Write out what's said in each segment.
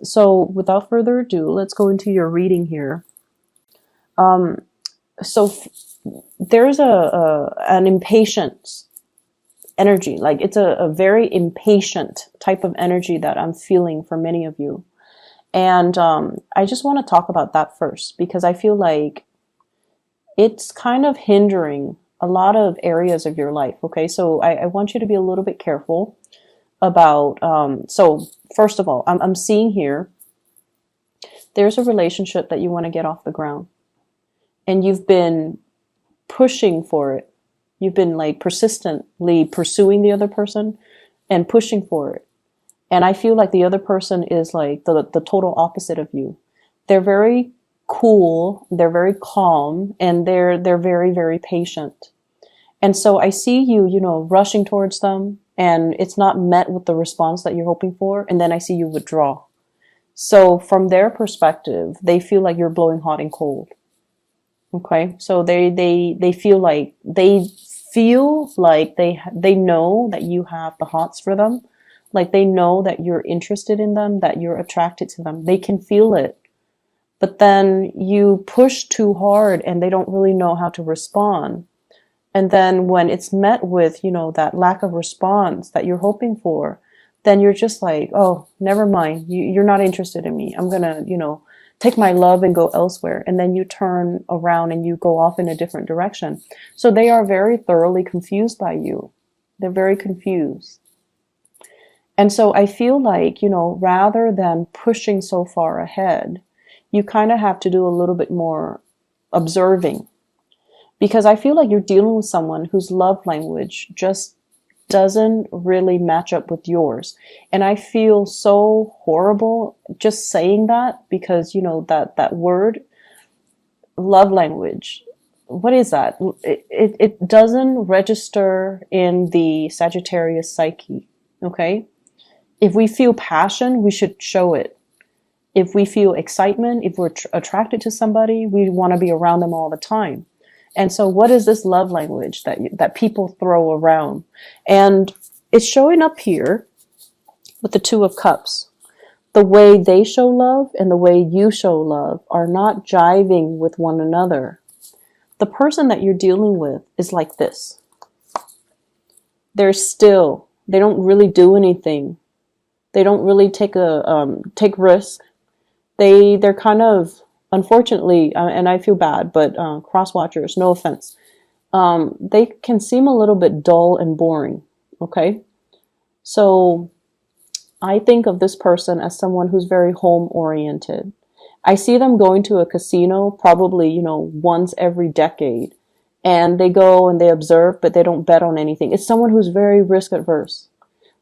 So without further ado, let's go into your reading here. Um, so there's an impatience energy, like it's a very impatient type of energy that I'm feeling for many of you. And I just want to talk about that first because I feel like it's kind of hindering a lot of areas of your life. Okay, so I want you to be a little bit careful about. So first of all, I'm seeing here there's a relationship that you want to get off the ground, and you've been pushing for it. You've been like persistently pursuing the other person and pushing for it. And I feel like the other person is like the total opposite of you. They're very cool, they're very calm, and they're very, very patient. And so I see you, you know, rushing towards them, and it's not met with the response that you're hoping for, and then I see you withdraw. So from their perspective, they feel like you're blowing hot and cold. Okay? So they feel like they know that you have the hots for them. Like they know that you're interested in them, that you're attracted to them. They can feel it. But then you push too hard and they don't really know how to respond. And then when it's met with, you know, that lack of response that you're hoping for, then you're just like, oh, never mind. You're not interested in me. I'm going to, you know, take my love and go elsewhere. And then you turn around and you go off in a different direction. So they are very thoroughly confused by you. They're very confused. And so I feel like, you know, rather than pushing so far ahead, you kind of have to do a little bit more observing. Because I feel like you're dealing with someone whose love language just doesn't really match up with yours. And I feel so horrible just saying that because, you know, that word, love language, what is that? It doesn't register in the Sagittarius psyche, okay? If we feel passion, we should show it. If we feel excitement, if we're attracted to somebody, we want to be around them all the time. And so what is this love language that people throw around? And it's showing up here with the Two of Cups. The way they show love and the way you show love are not jiving with one another. The person that you're dealing with is like this. They're still, they don't really do anything. They don't really take risk. They're kind of, unfortunately, and I feel bad, but cross watchers, no offense, they can seem a little bit dull and boring. Okay, so I think of this person as someone who's very home oriented. I see them going to a casino probably, you know, once every decade, and they go and they observe, but they don't bet on anything. It's someone who's very risk adverse.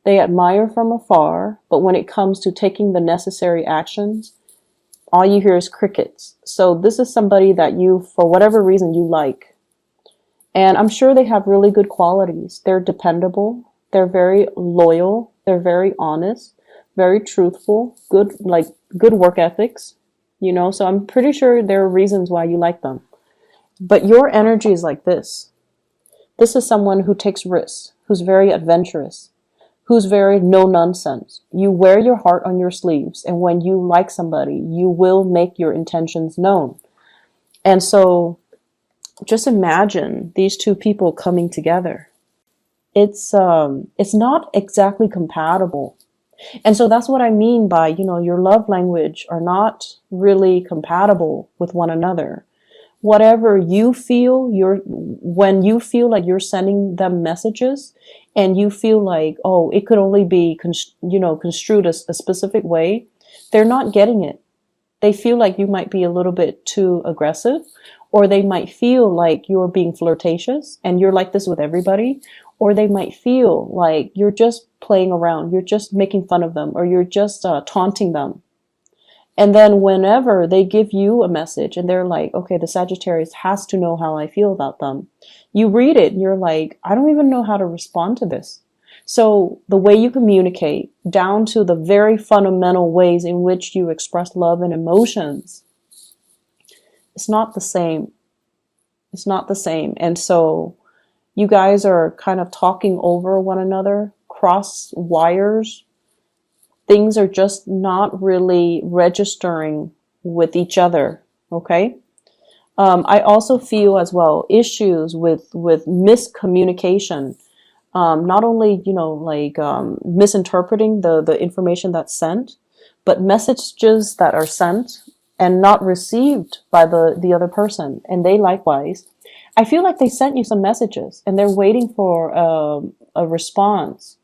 They admire from afar, but when it comes to taking the necessary actions, all you hear is crickets. So this is somebody that you, for whatever reason, you like. And I'm sure they have really good qualities. They're dependable. They're very loyal. They're very honest, very truthful, good work ethics, you know, so I'm pretty sure there are reasons why you like them. But your energy is like this. This is someone who takes risks, who's very adventurous, who's very no nonsense. You wear your heart on your sleeves, and when you like somebody, you will make your intentions known. And so just imagine these two people coming together. It's not exactly compatible. And so that's what I mean by, you know, your love language are not really compatible with one another. Whatever you feel, when you feel like you're sending them messages and you feel like, oh, it could only be, construed a specific way, they're not getting it. They feel like you might be a little bit too aggressive, or they might feel like you're being flirtatious and you're like this with everybody, or they might feel like you're just playing around, you're just making fun of them, or you're just taunting them. And then whenever they give you a message and they're like, okay, the Sagittarius has to know how I feel about them, you read it and you're like, I don't even know how to respond to this. So the way you communicate, down to the very fundamental ways in which you express love and emotions, it's not the same. It's not the same. And so you guys are kind of talking over one another, cross wires. things are just not really registering with each other. Okay. I also feel as well issues with miscommunication. Not only, like misinterpreting the information that's sent, but messages that are sent and not received by the other person, and they likewise. I feel like they sent you some messages and they're waiting for a response,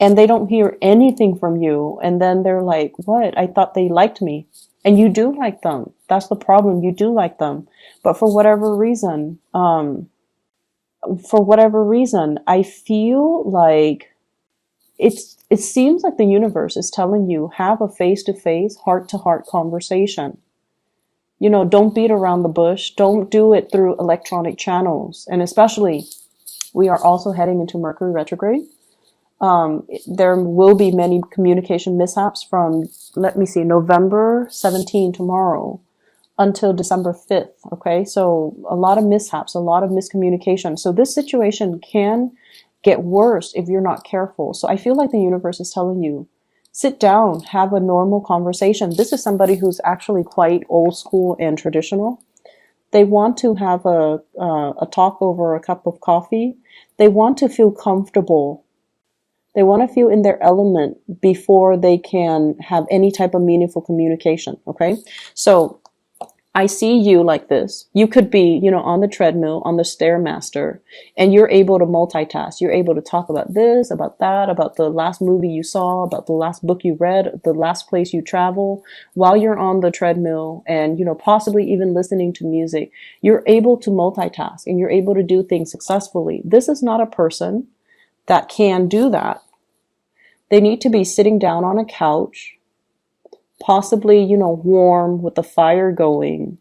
and they don't hear anything from you, and then they're like, what? I thought they liked me. And you do like them. That's the problem. You do like them. But for whatever reason, I feel like it seems like the universe is telling you, have a face-to-face, heart-to-heart conversation. Don't beat around the bush. Don't do it through electronic channels. And especially, we are also heading into Mercury retrograde. There will be many communication mishaps from, let me see, November 17, tomorrow, until December 5th. Okay. So a lot of mishaps, a lot of miscommunication. So this situation can get worse if you're not careful. So I feel like the universe is telling you, sit down, have a normal conversation. This is somebody who's actually quite old school and traditional. They want to have a talk over a cup of coffee. They want to feel comfortable. They want to feel in their element before they can have any type of meaningful communication. Okay. So I see you like this. You could be, on the treadmill, on the Stairmaster, and you're able to multitask. You're able to talk about this, about that, about the last movie you saw, about the last book you read, the last place you travel, while you're on the treadmill and, possibly even listening to music. You're able to multitask and you're able to do things successfully. This is not a person that can do that. They need to be sitting down on a couch, possibly, warm with the fire going,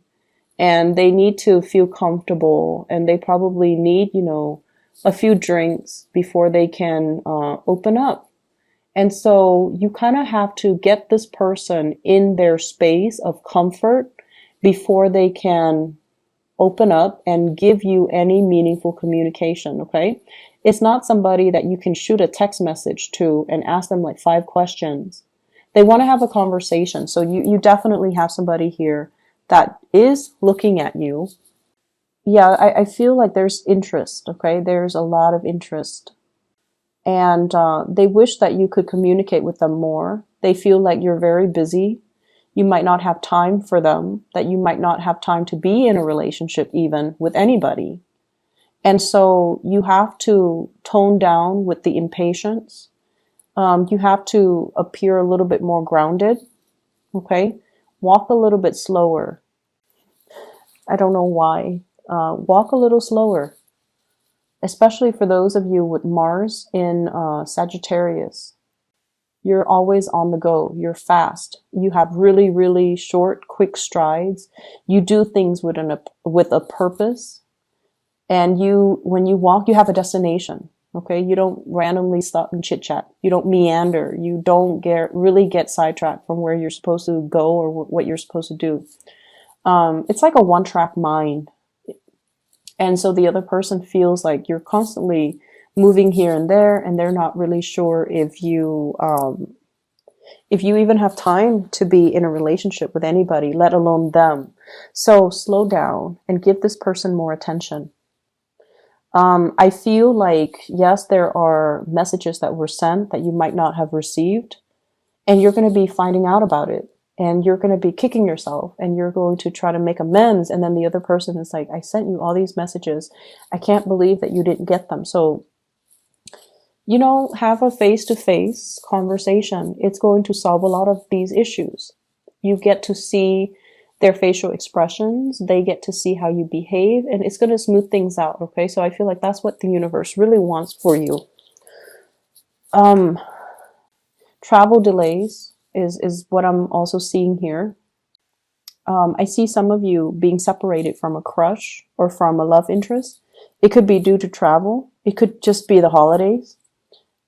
and they need to feel comfortable, and they probably need, a few drinks before they can open up. And so you kind of have to get this person in their space of comfort before they can open up and give you any meaningful communication. Okay. It's not somebody that you can shoot a text message to and ask them like 5 questions. They want to have a conversation. So you definitely have somebody here that is looking at you. Yeah, I feel like there's interest. Okay. There's a lot of interest. And they wish that you could communicate with them more. They feel like you're very busy. You might not have time for them, that you might not have time to be in a relationship even with anybody. And so you have to tone down with the impatience. You have to appear a little bit more grounded. Okay. Walk a little bit slower. I don't know why. Walk a little slower, especially for those of you with Mars in Sagittarius. You're always on the go. You're fast. You have really, really short, quick strides. You do things with a purpose. And when you walk, you have a destination. Okay. You don't randomly stop and chit chat. You don't meander. You don't really get sidetracked from where you're supposed to go or what you're supposed to do. It's like a one-track mind. And so the other person feels like you're constantly moving here and there, and they're not really sure if you even have time to be in a relationship with anybody, let alone them. So slow down and give this person more attention. I feel like, yes, there are messages that were sent that you might not have received, and you're going to be finding out about it, and you're going to be kicking yourself, and you're going to try to make amends. And then the other person is like, I sent you all these messages. I can't believe that you didn't get them. So, have a face-to-face conversation. It's going to solve a lot of these issues. You get to see their facial expressions. They get to see how you behave, and it's going to smooth things out. Okay. So I feel like that's what the universe really wants for you. Travel delays is what I'm also seeing here. I see some of you being separated from a crush or from a love interest. It could be due to travel. It could just be the holidays.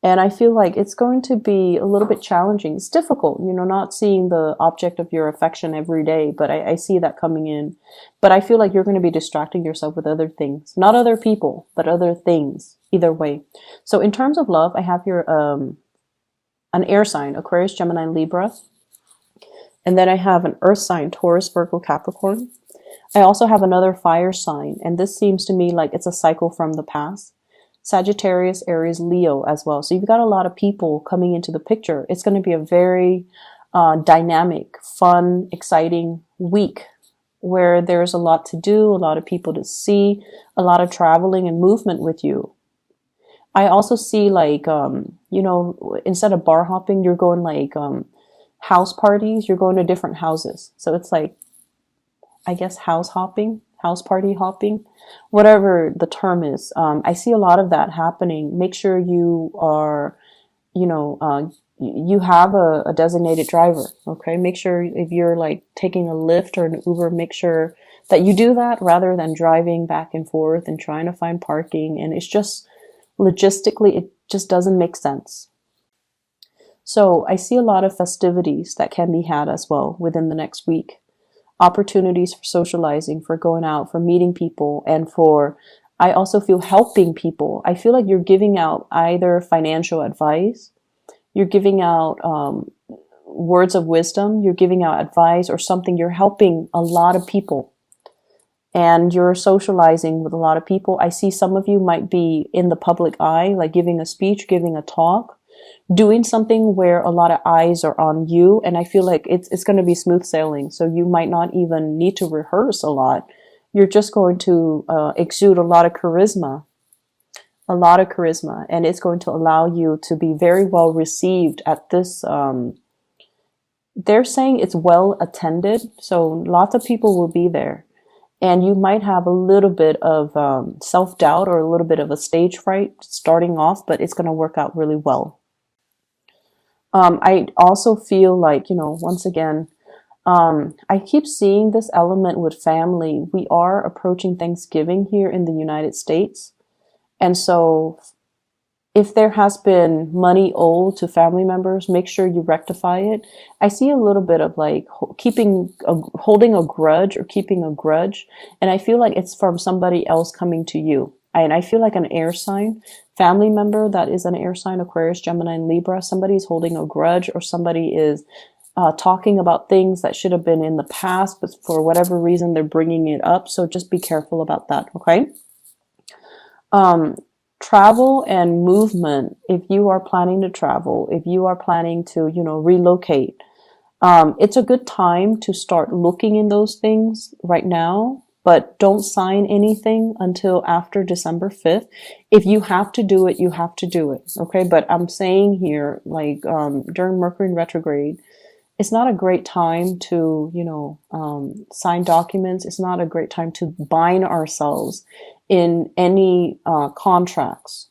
And I feel like it's going to be a little bit challenging. It's difficult, not seeing the object of your affection every day, but I see that coming in. But I feel like you're going to be distracting yourself with other things, not other people, but other things, either way. So in terms of love, I have here an air sign, Aquarius, Gemini, Libra. And then I have an earth sign, Taurus, Virgo, Capricorn. I also have another fire sign, and this seems to me like it's a cycle from the past. Sagittarius, Aries, Leo as well. So you've got a lot of people coming into the picture. It's going to be a very dynamic, fun, exciting week where there's a lot to do, a lot of people to see, a lot of traveling and movement with you. I also see like, instead of bar hopping, you're going like house parties, you're going to different houses. So it's like, I guess, house hopping, house party hopping, whatever the term is. I see a lot of that happening. Make sure you are, you have a designated driver. Okay. Make sure if you're like taking a Lyft or an Uber, make sure that you do that rather than driving back and forth and trying to find parking. And it's just logistically, it just doesn't make sense. So I see a lot of festivities that can be had as well within the next week. Opportunities for socializing, for going out, for meeting people, and for, I also feel, helping people. I feel like you're giving out either financial advice, you're giving out words of wisdom, you're giving out advice or something. You're helping a lot of people and you're socializing with a lot of people. I see some of you might be in the public eye, like giving a speech, giving a talk, doing something where a lot of eyes are on you. And I feel like it's going to be smooth sailing. So you might not even need to rehearse a lot. You're just going to exude a lot of charisma, and it's going to allow you to be very well received at this. They're saying it's well attended. So lots of people will be there. And you might have a little bit of self-doubt or a little bit of a stage fright starting off, but it's going to work out really well. I also feel like, once again, I keep seeing this element with family. We are approaching Thanksgiving here in the United States. And so if there has been money owed to family members, make sure you rectify it. I see a little bit of like holding a grudge or keeping a grudge. And I feel like it's from somebody else coming to you. And I feel like an air sign, family member that is an air sign, Aquarius, Gemini, and Libra, somebody's holding a grudge or somebody is talking about things that should have been in the past, but for whatever reason, they're bringing it up. So just be careful about that, okay? Travel and movement. If you are planning to travel, if you are planning to, relocate, it's a good time to start looking in those things right now. But don't sign anything until after December 5th. If you have to do it, you have to do it. Okay. But I'm saying here, like, during Mercury in retrograde, it's not a great time to, sign documents. It's not a great time to bind ourselves in any contracts.